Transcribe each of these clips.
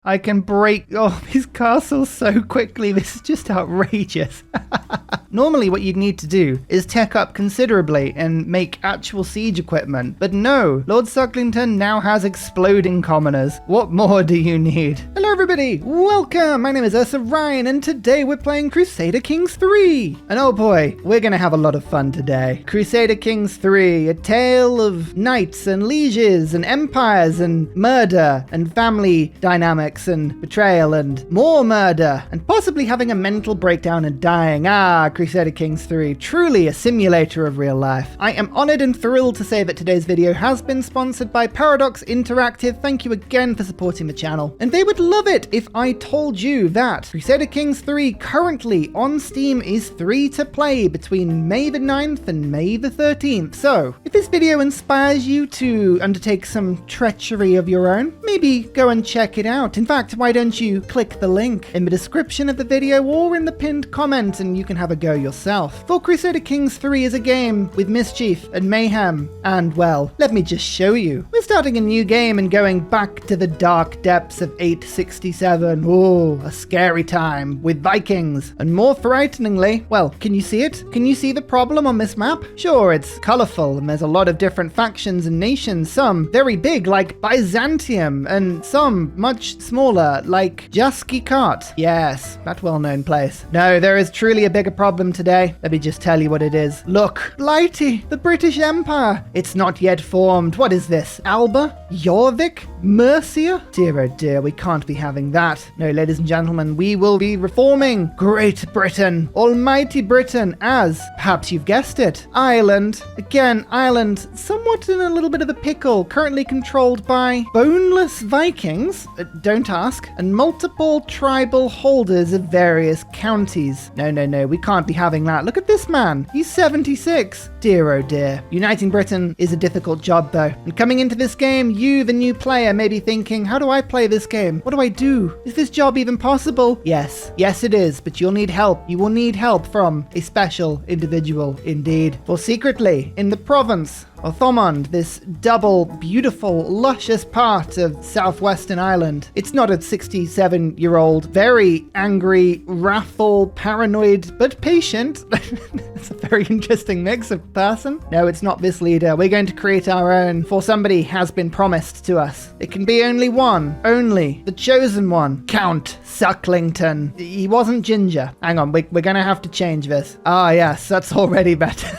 I can break these castles so quickly. This is just outrageous. Normally what you'd need to do is tech up considerably and make actual siege equipment. But no, Lord Sucklington now has exploding commoners. What more do you need? Hello everybody, welcome! My name is Ursa Ryan and today we're playing Crusader Kings 3. And oh boy, we're gonna have a lot of fun today. Crusader Kings 3, a tale of knights and lieges and empires and murder and family dynamics and betrayal and more murder and possibly having a mental breakdown and dying. Crusader Kings 3, truly a simulator of real life. I am honored and thrilled to say that today's video has been sponsored by Paradox Interactive. Thank you again for supporting the channel. And they would love it if I told you that Crusader Kings 3 currently on Steam is free to play between May the 9th and May the 13th. So if this video inspires you to undertake some treachery of your own, maybe go and check it out. In fact, why don't you click the link in the description of the video or in the pinned comment and you can have a go yourself. For Crusader Kings 3 is a game with mischief and mayhem, and well, let me just show you. We're starting a new game and going back to the dark depths of 867. Oh, a scary time with Vikings, and more frighteningly, well, can you see it? Can you see the problem on this map? Sure, it's colorful and there's a lot of different factions and nations, some very big like Byzantium, and some much smaller like Jaski Kart. Yes, that well-known place. No, there is truly a bigger problem today. Let me just tell you what it is. Look, Blighty, the British Empire. It's not yet formed. What is this? Alba? Jorvik? Mercia? Dear oh dear, we can't be having that. No, ladies and gentlemen, we will be reforming Great Britain, Almighty Britain, as, perhaps you've guessed it, Ireland. Again, Ireland, somewhat in a little bit of a pickle, currently controlled by boneless Vikings, don't ask, and multiple tribal holders of various counties. No, we can't be having that. Look at this man. He's 76. Dear oh dear. Uniting Britain is a difficult job though. And coming into this game, you, the new player, may be thinking, how do I play this game? What do I do? Is this job even possible? Yes it is, but you'll need help. You will need help from a special individual indeed. For secretly, in the province of Thomond, this double, beautiful, luscious part of southwestern Ireland. It's not a 67-year-old, very angry, wrathful, paranoid, but patient. It's a very interesting mix of person. No, it's not this leader. We're going to create our own, for somebody has been promised to us. It can be only one, only the chosen one, Count Sucklington. He wasn't ginger. Hang on, we're gonna have to change this. Yes, that's already better.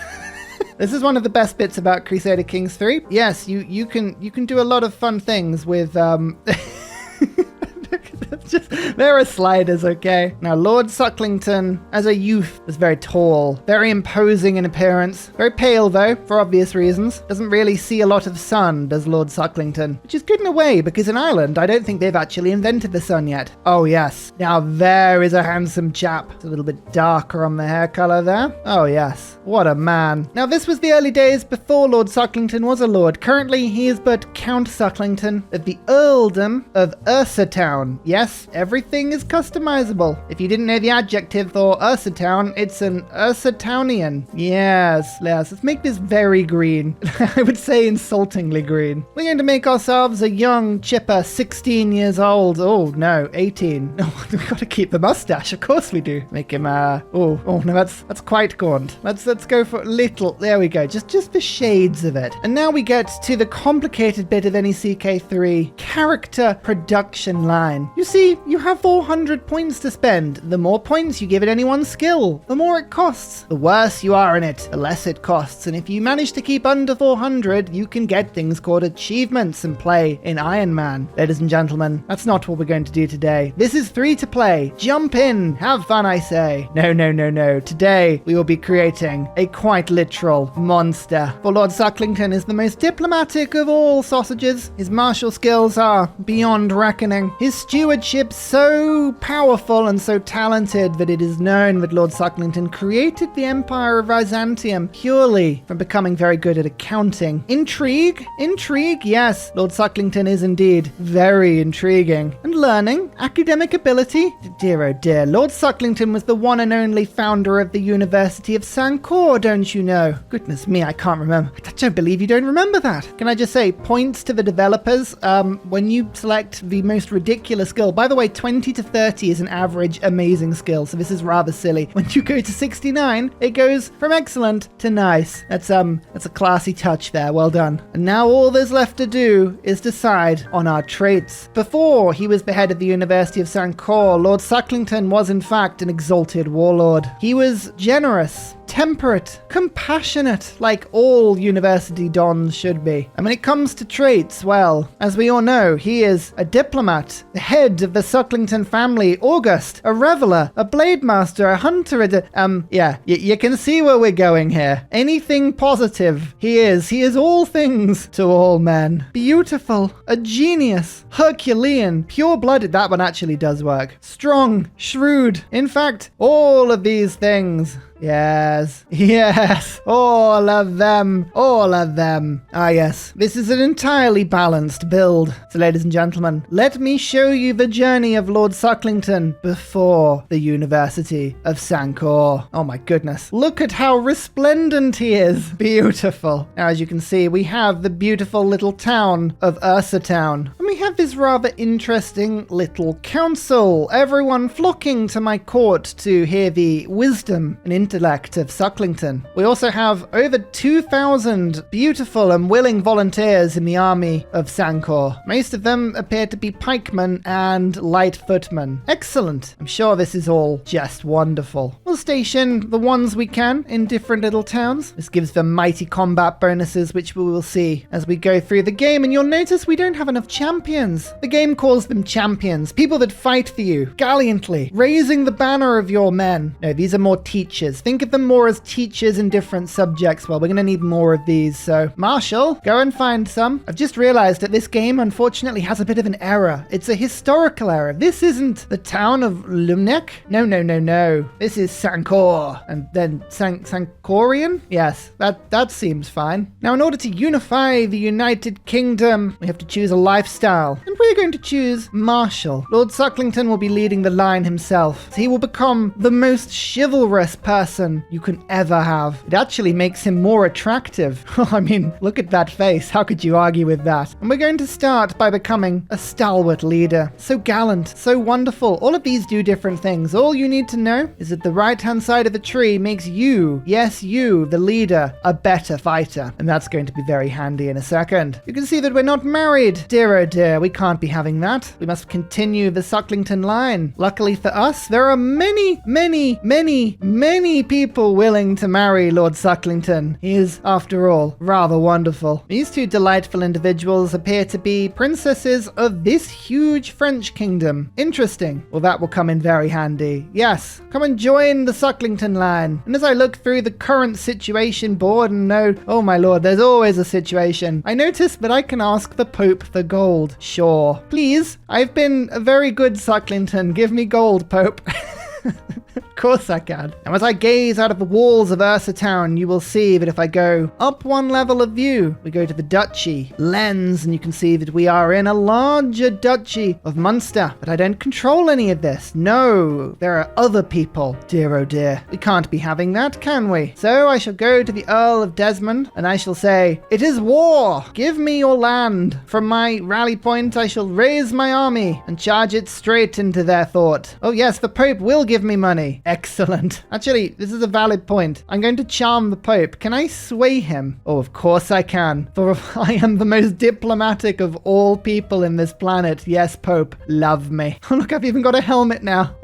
This is one of the best bits about Crusader Kings 3. Yes, you can do a lot of fun things with there are sliders, okay? Now, Lord Sucklington, as a youth, was very tall, very imposing in appearance. Very pale, though, for obvious reasons. Doesn't really see a lot of sun, does Lord Sucklington. Which is good in a way, because in Ireland, I don't think they've actually invented the sun yet. Oh, yes. Now, there is a handsome chap. It's a little bit darker on the hair color there. Oh, yes. What a man. Now, this was the early days before Lord Sucklington was a lord. Currently, he is but Count Sucklington of the Earldom of Ursatown. Yes, everything is customizable. If you didn't know the adjective for Ursatown, it's an Ursatownian. Yes, let's make this very green. I would say insultingly green. We're going to make ourselves a young, chipper, 16 years old. Oh, no, 18. Oh, we got to keep the mustache. Of course we do. Make him, no, that's quite gaunt. Let's go for a little. There we go. Just the shades of it. And now we get to the complicated bit of any CK3 character production line. You see, you have 400 points to spend. The more points you give it any one skill, the more it costs. The worse you are in it, the less it costs. And if you manage to keep under 400, you can get things called achievements and play in Iron Man. Ladies and gentlemen, that's not what we're going to do today. This is free to play. Jump in. Have fun, I say. No. Today, we will be creating a quite literal monster. For Lord Sucklington is the most diplomatic of all sausages. His martial skills are beyond reckoning. His stewardship so so powerful and so talented that it is known that Lord Sucklington created the Empire of Byzantium purely from becoming very good at accounting. Intrigue? Intrigue? Yes, Lord Sucklington is indeed very intriguing. And learning? Academic ability? Dear oh dear, Lord Sucklington was the one and only founder of the University of Sankore, don't you know? Goodness me, I can't remember. I don't believe you don't remember that. Can I just say, points to the developers when you select the most ridiculous skill. By the way, 20 to 30 is an average amazing skill, so this is rather silly. When you go to 69, it goes from excellent to nice. That's a classy touch there. Well done. And now all there's left to do is decide on our traits. Before he was the head of the University of Sankore, Lord Sucklington was in fact an exalted warlord. He was generous, temperate, compassionate, like all university dons should be. And when it comes to traits, well, as we all know, he is a diplomat, the head of the Sucklington family, august, a reveler, a blade master, a hunter, you can see where we're going here. Anything positive, he is all things to all men. Beautiful, a genius, Herculean, pure-blooded, that one actually does work. Strong, shrewd, in fact, all of these things. Yes, all of them. Ah yes, this is an entirely balanced build. So ladies and gentlemen, let me show you the journey of Lord Sucklington before the University of Sankore. Oh my goodness, look at how resplendent he is. Beautiful. Now as you can see, we have the beautiful little town of Ursa Town. And we have this rather interesting little council, everyone flocking to my court to hear the wisdom and intellect of Sucklington. We also have over 2,000 beautiful and willing volunteers in the army of Sankore. Most of them appear to be pikemen and light footmen. Excellent. I'm sure this is all just wonderful. We'll station the ones we can in different little towns. This gives them mighty combat bonuses, which we will see as we go through the game. And you'll notice we don't have enough champions. The game calls them champions, people that fight for you gallantly, raising the banner of your men. No, these are more teachers. Think of them more as teachers in different subjects. Well, we're going to need more of these. So, Marshall, go and find some. I've just realized that this game, unfortunately, has a bit of an error. It's a historical error. This isn't the town of Lumnek. No. This is Sankore. And then Sankorian? Yes, that seems fine. Now, in order to unify the United Kingdom, we have to choose a lifestyle. And we're going to choose Marshall. Lord Sucklington will be leading the line himself. So he will become the most chivalrous person you can ever have. It actually makes him more attractive. I mean, look at that face. How could you argue with that? And we're going to start by becoming a stalwart leader. So gallant, so wonderful. All of these do different things. All you need to know is that the right-hand side of the tree makes you, yes, you, the leader, a better fighter. And that's going to be very handy in a second. You can see that we're not married. Dear oh dear, we can't be having that. We must continue the Sucklington line. Luckily for us, there are many people willing to marry Lord Sucklington. He is, after all, rather wonderful. These two delightful individuals appear to be princesses of this huge French kingdom. Interesting. Well, that will come in very handy. Yes, come and join the Sucklington line. And as I look through the current situation board and note, oh my lord, there's always a situation, I notice that I can ask the Pope for gold. Sure. Please, I've been a very good Sucklington. Give me gold, Pope. Of course I can. Now as I gaze out of the walls of Ursa Town, you will see that if I go up one level of view, we go to the Duchy lens, and you can see that we are in a larger Duchy of Munster. But I don't control any of this. No, there are other people. Dear oh dear. We can't be having that, can we? So I shall go to the Earl of Desmond, and I shall say, it is war! Give me your land. From my rally point, I shall raise my army and charge it straight into their thought. Oh yes, the Pope will give me money. Excellent. Actually, this is a valid point. I'm going to charm the Pope. Can I sway him? Oh, of course I can. For I am the most diplomatic of all people in this planet. Yes, Pope, love me. Oh, look, I've even got a helmet now.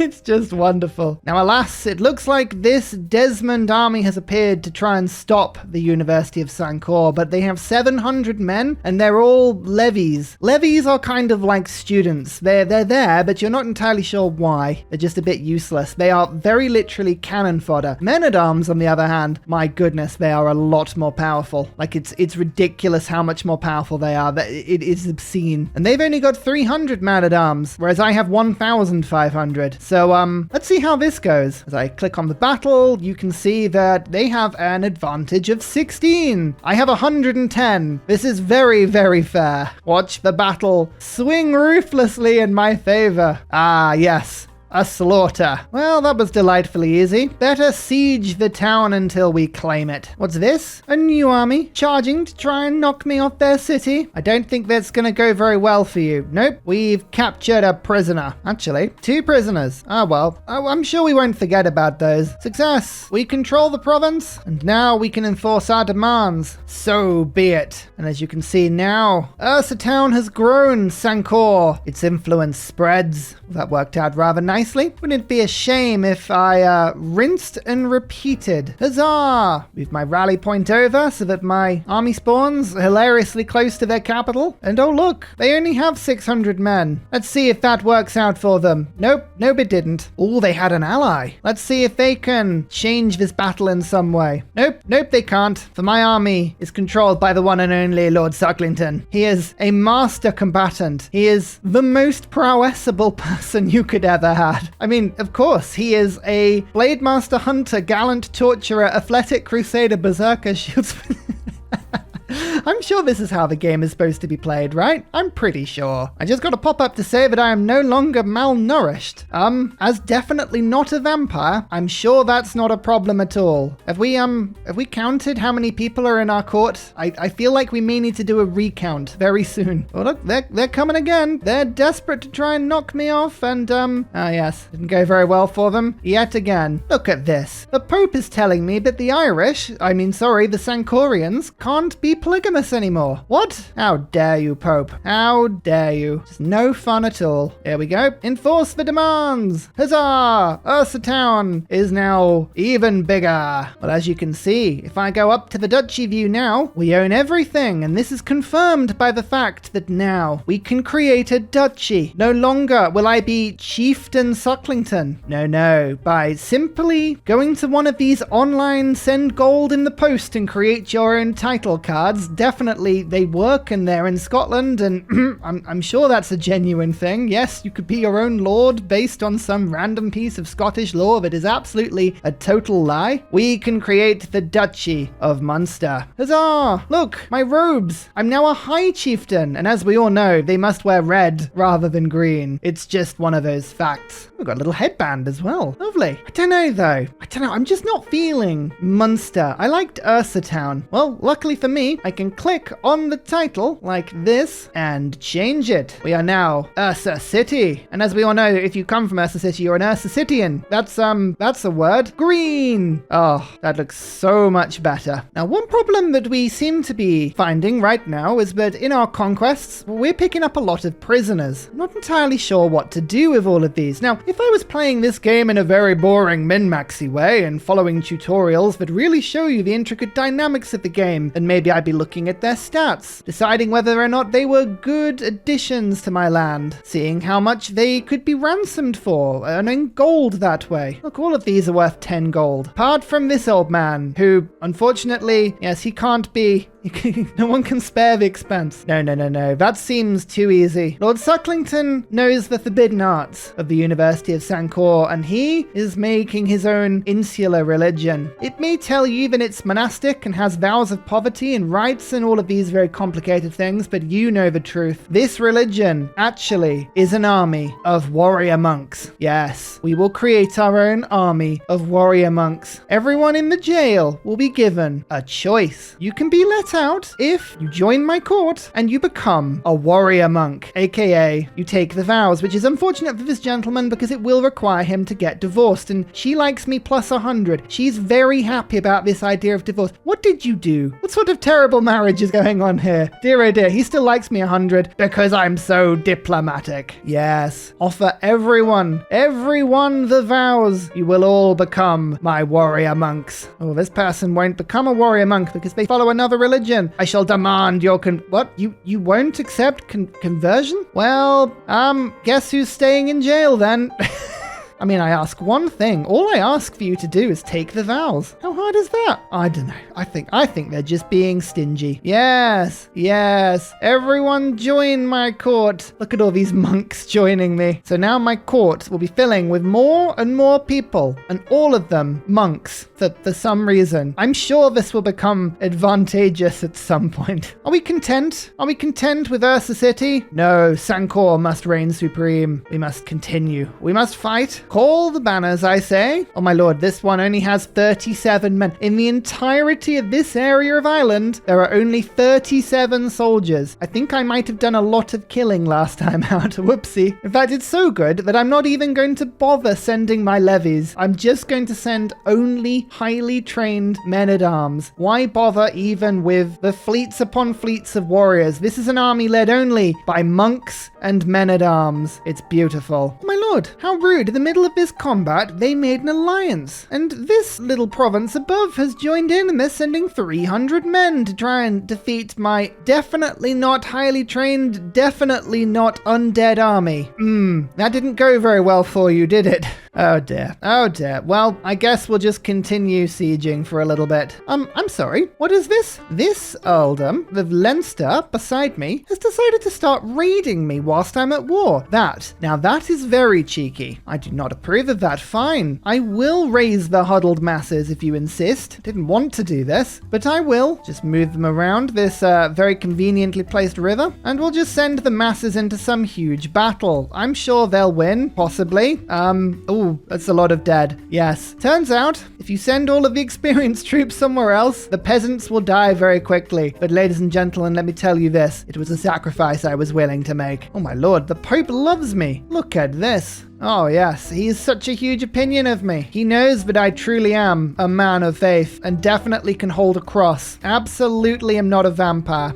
It's just wonderful. Now, alas, it looks like this Desmond army has appeared to try and stop the University of Sankore, but they have 700 men, and they're all levies. Levies are kind of like students. They're there, but you're not entirely sure why. They're just a bit useless. They are very literally cannon fodder. Men-at-arms, on the other hand, my goodness, they are a lot more powerful. Like, it's ridiculous how much more powerful they are. It is obscene. And they've only got 300 men-at-arms, whereas I have 1,500. So, let's see how this goes. As I click on the battle, you can see that they have an advantage of 16. I have 110. This is very, very fair. Watch the battle swing ruthlessly in my favor. Ah, yes. A slaughter. Well, that was delightfully easy. Better siege the town until we claim it. What's this? A new army charging to try and knock me off their city? I don't think that's gonna go very well for you. Nope, we've captured a prisoner. Actually, 2 prisoners. Ah, well, I'm sure we won't forget about those. Success. We control the province, and now we can enforce our demands. So be it. And as you can see now, Ursa town has grown, Sankore. Its influence spreads. That worked out rather nicely. Wouldn't it be a shame if I rinsed and repeated? Huzzah! Move my rally point over so that my army spawns hilariously close to their capital. And oh look, they only have 600 men. Let's see if that works out for them. Nope, it didn't. Oh, they had an ally. Let's see if they can change this battle in some way. Nope, they can't. For my army is controlled by the one and only Lord Sucklington. He is a master combatant. He is the most prowessable person you could ever have. I mean, of course, he is a Blade Master Hunter, Gallant Torturer, Athletic Crusader, Berserker, Shields... I'm sure this is how the game is supposed to be played, right? I'm pretty sure. I just got a pop-up to say that I am no longer malnourished. As definitely not a vampire, I'm sure that's not a problem at all. Have we counted how many people are in our court? I feel like we may need to do a recount very soon. Oh look, they're coming again. They're desperate to try and knock me off, and yes, didn't go very well for them yet again. Look at this. The Pope is telling me that the the Sankorians can't be polygamous anymore. What? How dare you, Pope? How dare you? Just no fun at all. Here we go. Enforce the demands. Huzzah! Ursa town is now even bigger. Well, as you can see, if I go up to the Duchy view now, we own everything, and this is confirmed by the fact that now we can create a duchy. No longer will I be Chieftain Sucklington. No. By simply going to one of these online send gold in the post and create your own title cards, definitely they work and they're in Scotland, and I'm sure that's a genuine thing. Yes, you could be your own lord based on some random piece of Scottish law that is absolutely a total lie. We can create the Duchy of Munster. Huzzah! Look, my robes. I'm now a high chieftain, and as we all know, they must wear red rather than green. It's just one of those facts. We've got a little headband as well. Lovely. I don't know though. I'm just not feeling Munster. I liked Ursa town. Well, luckily for me, I can click on the title like this and change it. We are now Ursa City. And as we all know, if you come from Ursa City, you're an Ursa Cityan. That's a word. Green. Oh, that looks so much better. Now, one problem that we seem to be finding right now is that in our conquests, we're picking up a lot of prisoners. I'm not entirely sure what to do with all of these. Now, if I was playing this game in a very boring min-maxy way and following tutorials that really show you the intricate dynamics of the game, then maybe I'd be looking at their stats, deciding whether or not they were good additions to my land, seeing how much they could be ransomed for, earning gold that way. Look, all of these are worth 10 gold. Apart from this old man, who, unfortunately, yes, he can't be... No one can spare the expense. No. That seems too easy. Lord Sucklington knows the forbidden arts of the University of Sankore, and he is making his own insular religion. It may tell you that it's monastic and has vows of poverty and rites and all of these very complicated things, but you know the truth. This religion actually is an army of warrior monks. Yes, we will create our own army of warrior monks. Everyone in the jail will be given a choice. You can be let start out if you join my court and you become a warrior monk, aka you take the vows, which is unfortunate for this gentleman because it will require him to get divorced, and she likes me plus 100. She's very happy about this idea of divorce. What did you do? What sort of terrible marriage is going on here? Dear oh dear, he still likes me 100 because I'm so diplomatic. Yes, offer everyone the vows. You will all become my warrior monks. Oh, this person won't become a warrior monk because they follow another religion. I shall demand your what? You won't accept conversion? Well, guess who's staying in jail then? I mean, I ask one thing. All I ask for you to do is take the vows. How hard is that? I don't know. I think they're just being stingy. Yes. Everyone join my court. Look at all these monks joining me. So now my court will be filling with more and more people, and all of them monks for some reason. I'm sure this will become advantageous at some point. Are we content? Are we content with Ursa City? No, Sankore must reign supreme. We must continue. We must fight. Call the banners, I say. Oh my lord, this one only has 37 men. In the entirety of this area of Ireland, there are only 37 soldiers. I think I might have done a lot of killing last time out. Whoopsie. In fact, it's so good that I'm not even going to bother sending my levies. I'm just going to send only highly trained men-at-arms. Why bother even with the fleets upon fleets of warriors? This is an army led only by monks and men-at-arms. It's beautiful. Oh my lord, how rude. In the middle of this combat, they made an alliance, and this little province above has joined in, and they're sending 300 men to try and defeat my definitely not highly trained, definitely not undead army. That didn't go very well for you, did it? Oh dear. Well, I guess we'll just continue sieging for a little bit. I'm sorry, what is this? This earldom of Leinster beside me has decided to start raiding me whilst I'm at war. Now that is very cheeky. I do not approve of that. Fine. I will raise the huddled masses if you insist. Didn't want to do this, but I will. Just move them around this very conveniently placed river, and we'll just send the masses into some huge battle. I'm sure they'll win, possibly. Oh, that's a lot of dead. Yes. Turns out, if you send all of the experienced troops somewhere else, the peasants will die very quickly. But ladies and gentlemen, let me tell you this. It was a sacrifice I was willing to make. Oh my lord, the Pope loves me. Look at this. Oh yes, he has such a huge opinion of me. He knows that I truly am a man of faith and definitely can hold a cross. Absolutely am not a vampire.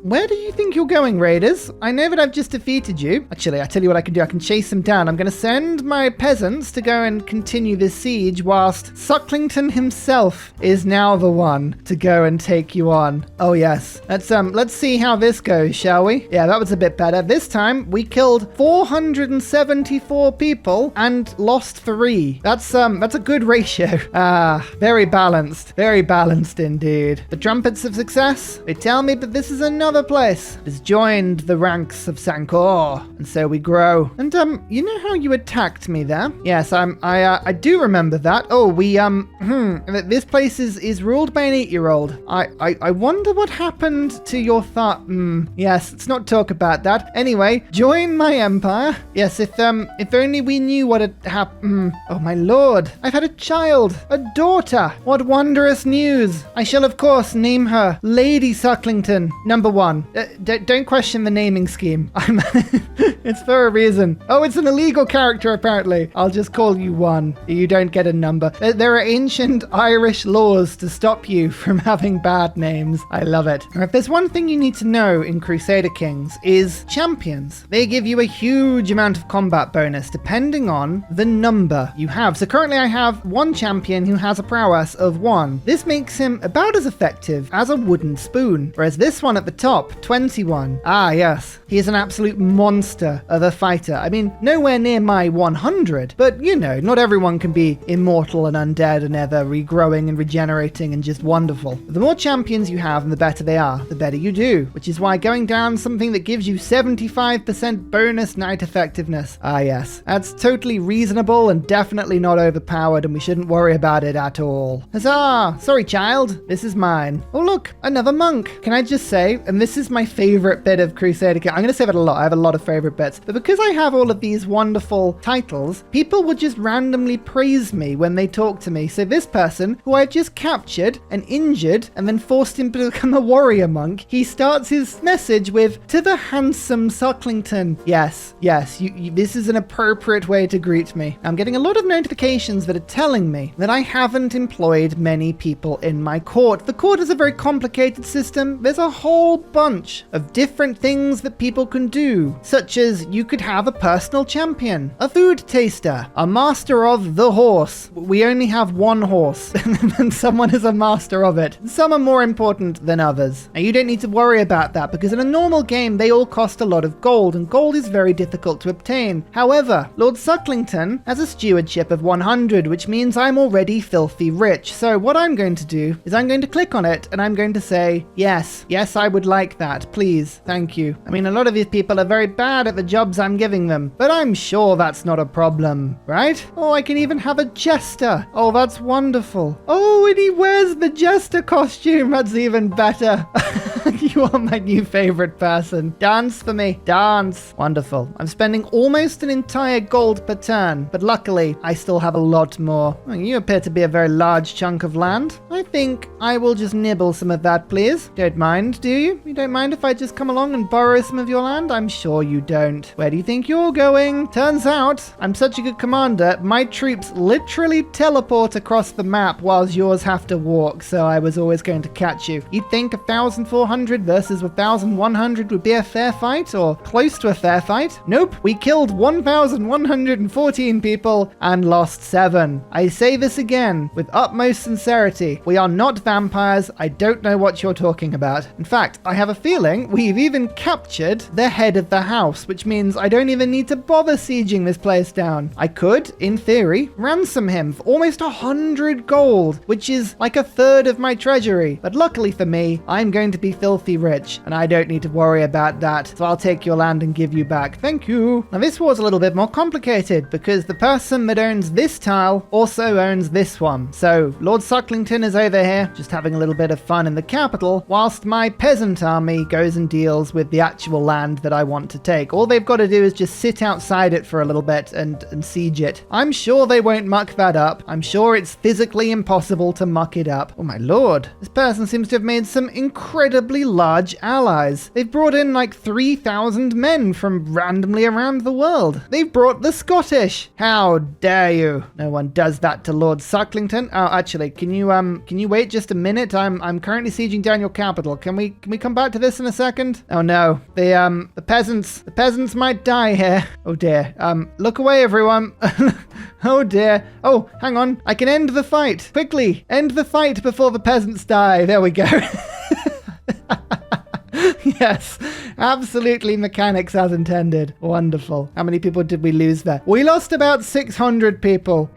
Where do you think you're going, raiders? I know that I've just defeated you. Actually, I tell you what I can do. I can chase them down. I'm going to send my peasants to go and continue this siege whilst Sucklington himself is now the one to go and take you on. Oh yes. Let's see how this goes, shall we? Yeah, that was a bit better. This time we killed 474 people and lost 3. That's a good ratio. Very balanced indeed. The trumpets of success, they tell me that this is another place that has joined the ranks of Sankore, and so we grow. And you know how you attacked me there? Yes, I do remember that. Oh, this place is ruled by an 8-year-old. I wonder what happened to your thought. Yes, let's not talk about that. Anyway, join my empire. Yes, if only we knew what had happened. Oh my lord, I've had a child, a daughter. What wondrous news. I shall of course name her Lady Sucklington, number 1. Don't question the naming scheme. It's for a reason. Oh, it's an illegal character apparently. I'll just call you 1. You don't get a number. There are ancient Irish laws to stop you from having bad names. I love it. Now, if there's one thing you need to know in Crusader Kings is champions. They give you a huge amount of combat bonus depending on the number you have. So currently I have 1 champion who has a prowess of 1. This makes him about as effective as a wooden spoon, whereas this one at the top, 21. Ah yes, he is an absolute monster of a fighter. I mean, nowhere near my 100, but you know, not everyone can be immortal and undead and ever regrowing and regenerating and just wonderful. The more champions you have and the better they are, the better you do, which is why going down something that gives you 75% bonus knight effectiveness. Ah yes, That's totally reasonable and definitely not overpowered, and we shouldn't worry about it at all. Huzzah! Sorry, child. This is mine. Oh, look, another monk. Can I just say, and this is my favorite bit of Crusader Kings. I'm going to say that a lot. I have a lot of favorite bits. But because I have all of these wonderful titles, people would just randomly praise me when they talk to me. So this person, who I've just captured and injured and then forced him to become a warrior monk, he starts his message with, "To the handsome Sucklington." Yes, this is an appropriate way to greet me. I'm getting a lot of notifications that are telling me that I haven't employed many people in my court. The court is a very complicated system. There's a whole bunch of different things that people can do, such as you could have a personal champion, a food taster, a master of the horse. We only have one horse, and someone is a master of it. Some are more important than others. Now, you don't need to worry about that, because in a normal game, they all cost a lot of gold, and gold is very difficult to obtain. However, Lord Sucklington has a stewardship of 100, which means I'm already filthy rich. So what I'm going to do is I'm going to click on it, and I'm going to say, yes, I would like that, please, thank you. I mean, a lot of these people are very bad at the jobs I'm giving them, but I'm sure that's not a problem, right? Oh, I can even have a jester. Oh, that's wonderful. Oh, and he wears the jester costume. That's even better. You are my new favorite person. Dance for me. Dance. Wonderful. I'm spending almost an entire gold per turn, but luckily I still have a lot more. Oh, you appear to be a very large chunk of land. I think I will just nibble some of that, please. Don't mind, do you? You don't mind if I just come along and borrow some of your land? I'm sure you don't. Where do you think you're going? Turns out I'm such a good commander, my troops literally teleport across the map whilst yours have to walk, so I was always going to catch you. You'd think 1,400 versus 1,100 would be a fair fight, or close to a fair fight. Nope, we killed 1,114 people and lost 7. I say this again with utmost sincerity. We are not vampires. I don't know what you're talking about. In fact, I have a feeling we've even captured the head of the house, which means I don't even need to bother sieging this place down. I could, in theory, ransom him for almost 100 gold, which is like a third of my treasury. But luckily for me, I'm going to be filthy rich, and I don't need to worry about that. So I'll take your land and give you back. Thank you. Now this war's a little bit more complicated because the person that owns this tile also owns this one. So Lord Sucklington is over here, just having a little bit of fun in the capital, whilst my peasant army goes and deals with the actual land that I want to take. All they've got to do is just sit outside it for a little bit and siege it. I'm sure they won't muck that up. I'm sure it's physically impossible to muck it up. Oh my lord, this person seems to have made some incredibly large allies. They've brought in like 3,000 men from randomly around the world. They've brought the Scottish. How dare you? No one does that to Lord Sucklington. Oh, actually, can you wait just a minute? I'm currently sieging down your capital. Can we come back to this in a second? Oh no, the peasants might die here. Oh dear. Look away, everyone. Oh dear. Oh, hang on. I can end the fight. Quickly, end the fight before the peasants die. There we go. Yes, absolutely mechanics as intended. Wonderful. How many people did we lose there? We lost about 600 people.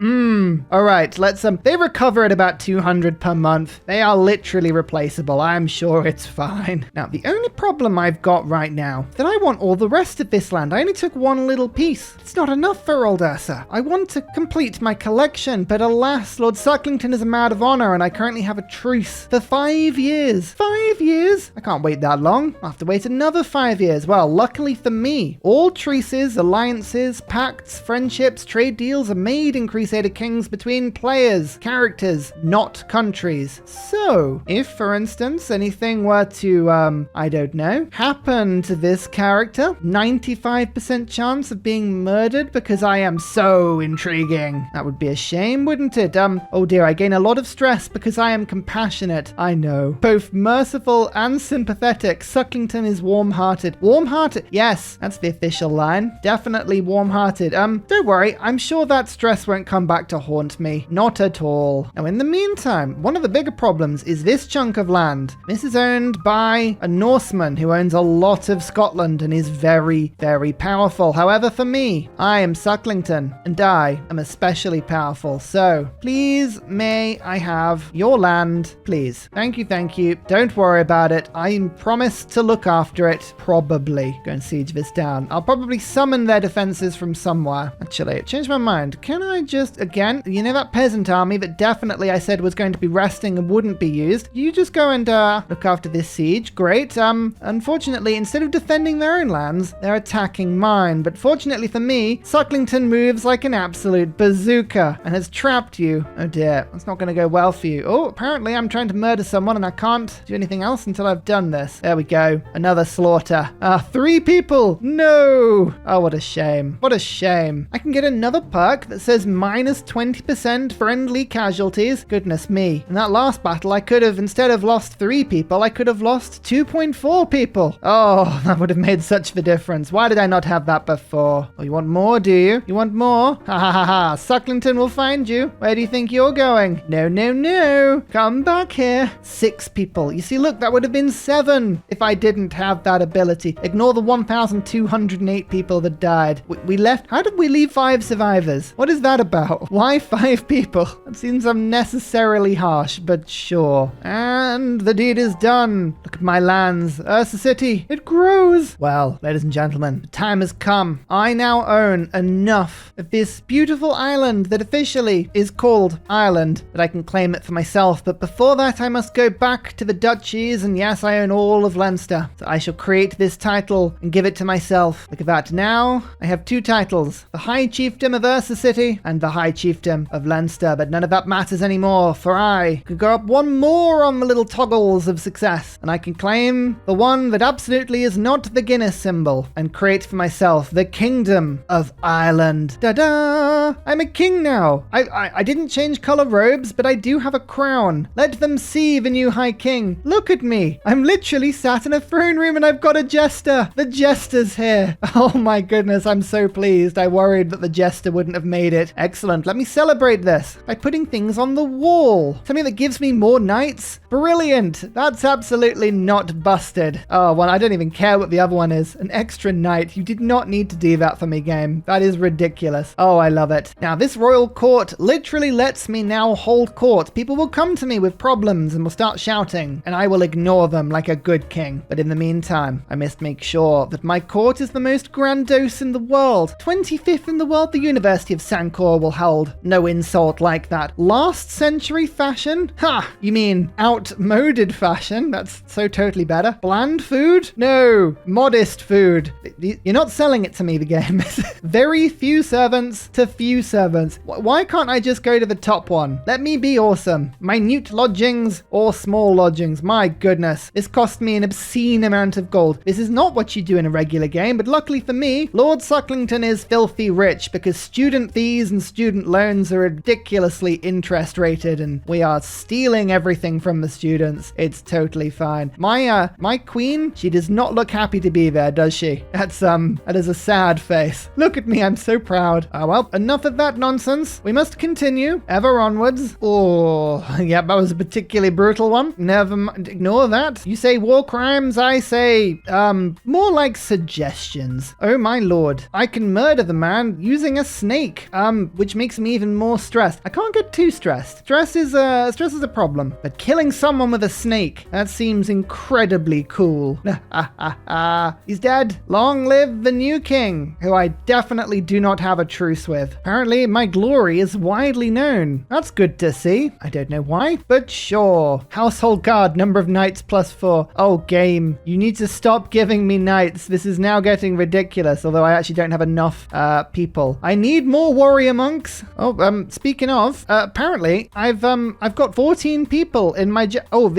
All right, they recover at about 200 per month. They are literally replaceable. I'm sure it's fine. Now, the only problem I've got right now is that I want all the rest of this land. I only took one little piece. It's not enough for old Ursa. I want to complete my collection, but alas, Lord Sucklington is a man of honor, and I currently have a truce for 5 years. 5 years? I can't wait that long. I'll have to wait another 5 years. Well, luckily for me, all truces, alliances, pacts, friendships, trade deals are made in Crusader Kings between players, characters, not countries. So, if, for instance, anything were to, I don't know, happen to this character, 95% chance of being murdered because I am so intriguing. That would be a shame, wouldn't it? Oh dear, I gain a lot of stress because I am compassionate. I know. Both merciful and sympathetic. Sucklington is warm-hearted. Warm-hearted? Yes, that's the official line. Definitely warm-hearted. Don't worry, I'm sure that stress won't come back to haunt me. Not at all. Now, in the meantime, one of the bigger problems is this chunk of land. This is owned by a Norseman who owns a lot of Scotland and is very, very powerful. However, for me, I am Sucklington, and I am especially powerful. So, please, may I have your land, please? Thank you, thank you. Don't worry about it. I promise to look after it. Probably go and siege this down. I'll probably summon their defenses from somewhere. Actually, change my mind. Can I just, again, you know that peasant army that definitely I said was going to be resting and wouldn't be used? You just go and look after this siege. Great. Unfortunately, instead of defending their own lands, they're attacking mine. But fortunately for me, Sucklington moves like an absolute bazooka and has trapped you. Oh dear, that's not going to go well for you. Oh, apparently I'm trying to murder someone and I can't do anything else until I've done this. There we go. Another slaughter. 3 people. No. Oh, what a shame. What a shame. I can get another perk that says minus 20% friendly casualties. Goodness me. In that last battle, I could have, instead of lost 3 people, I could have lost 2.4 people. Oh, that would have made such the difference. Why did I not have that before? Oh, you want more, do you? You want more? Ha ha ha ha. Sucklington will find you. Where do you think you're going? No, no, no. Come back here. 6 people. You see, look, that would have been 7 if I didn't have that ability. Ignore the 1,208 people that died. We left. How did we leave 5 survivors? What is that about? Why 5 people? That seems unnecessarily harsh, but sure. And the deed is done. Look at my lands. Ursa City. It grows. Well, ladies and gentlemen, the time has come. I now own enough of this beautiful island that officially is called Ireland, that I can claim it for myself. But before that, I must go back to the duchies, and yes, I own all of Leinster. So I shall create this title and give it to myself. Look at that. Now, I have 2 titles. The High Chiefdom of Ursa City and the High Chiefdom of Leinster. But none of that matters anymore, for I could go up 1 more on the little toggles of success, and I can claim the one that absolutely is not the Guinness symbol and create for myself the Kingdom of Ireland. Da-da! I'm a king now. I didn't change color robes, but I do have a crown. Let them see the new High King. Look at me. I'm literally sat in a throne room and I've got a jester. The jester's here. Oh my goodness, I'm so pleased. I worried that the jester wouldn't have made it. Excellent. Let me celebrate this by putting things on the wall. Something that gives me more knights. Brilliant. That's absolutely not busted. Oh, well, I don't even care what the other one is. An extra knight. You did not need to do that for me, game. That is ridiculous. Oh, I love it. Now, this royal court literally lets me now hold court. People will come to me with problems and will start shouting, and I will ignore them like a good king. But in the meantime, I must make sure that my court is the most grandiose in the world. 25th in the world, the University of Sankore will hold. No insult like that. Last century fashion? Ha! You mean outmoded fashion? That's so totally better. Bland food? No. Modest food. You're not selling it to me, the game. Very few servants to few servants. Why can't I just go to the top one? Let me be awesome. Minute lodgings or small lodgings. My goodness. This cost me an obscene amount of gold. This is not what you do in a regular game, but luckily for me, Lord Sucklington is filthy rich because student fees and student loans are ridiculously interest rated, and we are stealing everything from the students. It's totally fine. My queen, she does not look happy to be there, does she? That is a sad face. Look at me, I'm so proud. Oh well, enough of that nonsense. We must continue ever onwards. Oh, yeah, that was a particularly brutal one. Never mind, ignore that. You say war crimes, I say, more like suggestions. Oh my lord, I can murder the man using a snake, which makes me even more stressed. I can't get too stressed. Stress is a problem, but killing someone with a snake, that seems incredibly cool. He's dead. Long live the new king, who I definitely do not have a truce with. Apparently, my glory is widely known. That's good to see. I don't know why, but sure. Household guard, number of knights +4. Oh, game, you need to stop giving me knights. This is now getting ridiculous, although I actually don't have enough people. I need more warrior monks. Oh, speaking of, apparently, I've got 14 people in my jail. Oh,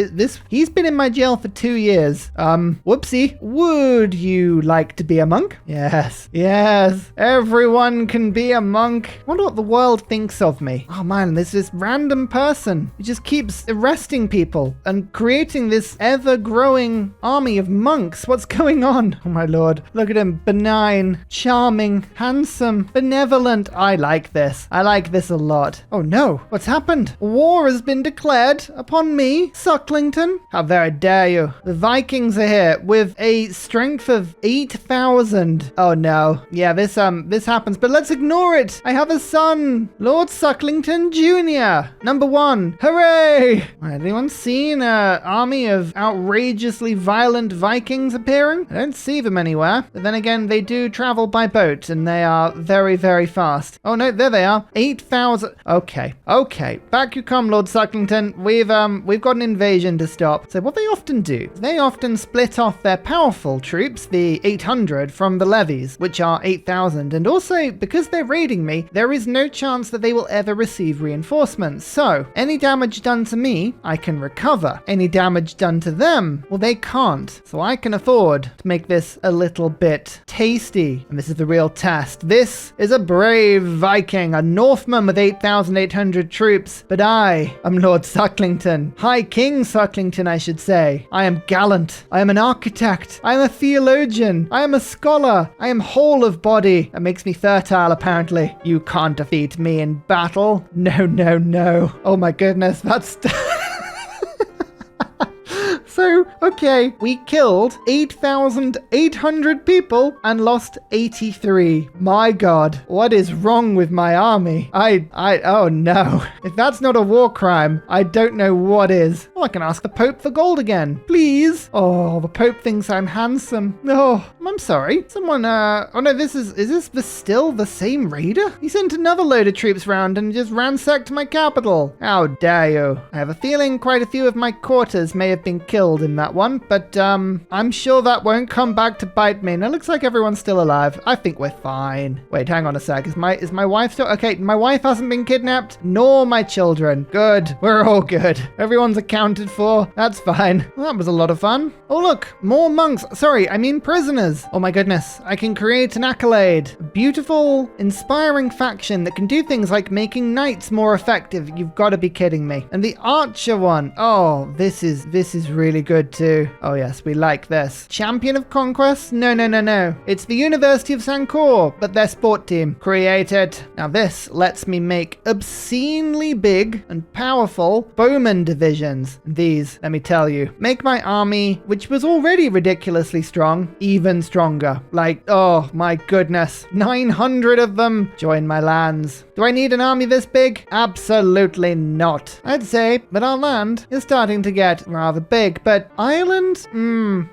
he's been in my jail for 2 years. Whoopsie. Would you like to be a monk? Yes. Yes. Everyone can be a monk. I wonder what the world thinks of me. Oh man, there's this random person who just keeps arresting people and creating this ever-growing army of monks. What's going on? Oh my lord. Look at him. Benign, charming, handsome, benevolent. I like this. I like this a lot. Oh no. What's happened? War has been declared upon me, Sucklington. How very dare you. The Vikings are here with a strength of 8,000. Oh no. Yeah, this happens, but let's ignore it. I have a son, Lord Sucklington Jr. #1. Hooray! Right, anyone seen an army of outrageously violent violent Vikings appearing? I don't see them anywhere. But then again, they do travel by boat, and they are very, very fast. Oh no, there they are. 8,000. Okay. Back you come, Lord Sucklington. We've got an invasion to stop. So what they often do, they often split off their powerful troops, the 800, from the levies, which are 8,000. And also, because they're raiding me, there is no chance that they will ever receive reinforcements. So any damage done to me, I can recover. Any damage done to them, well, they can't. So I can afford to make this a little bit tasty. And this is the real test. This is a brave Viking, a Northman with 8,800 troops. But I am Lord Sucklington. High King Sucklington, I should say. I am gallant. I am an architect. I am a theologian. I am a scholar. I am whole of body. That makes me fertile, apparently. You can't defeat me in battle. No. Oh my goodness, that's... So, okay, we killed 8,800 people and lost 83. My God, what is wrong with my army? Oh no. If that's not a war crime, I don't know what is. Oh, I can ask the Pope for gold again. Please. Oh, the Pope thinks I'm handsome. Oh, I'm sorry. Someone, oh no, is this still the same raider? He sent another load of troops round and just ransacked my capital. How dare you? I have a feeling quite a few of my quarters may have been killed in that one, but I'm sure that won't come back to bite me. And it looks like everyone's still alive. I think we're fine. Wait, hang on a sec. Is my wife still... Okay, my wife hasn't been kidnapped, nor my children. Good. We're all good. Everyone's accounted for. That's fine. Well, that was a lot of fun. Oh, look. More monks. Sorry, I mean prisoners. Oh my goodness. I can create an accolade. A beautiful, inspiring faction that can do things like making knights more effective. You've got to be kidding me. And the archer one. Oh, this is really good too. Oh yes, we like this. Champion of Conquest? No. It's the University of Sankore, but their sport team. Created. Now this lets me make obscenely big and powerful bowman divisions. And these, let me tell you, make my army, which was already ridiculously strong, even stronger. Like, oh my goodness, 900 of them join my lands. Do I need an army this big? Absolutely not. I'd say that our land is starting to get rather big, but Ireland? No.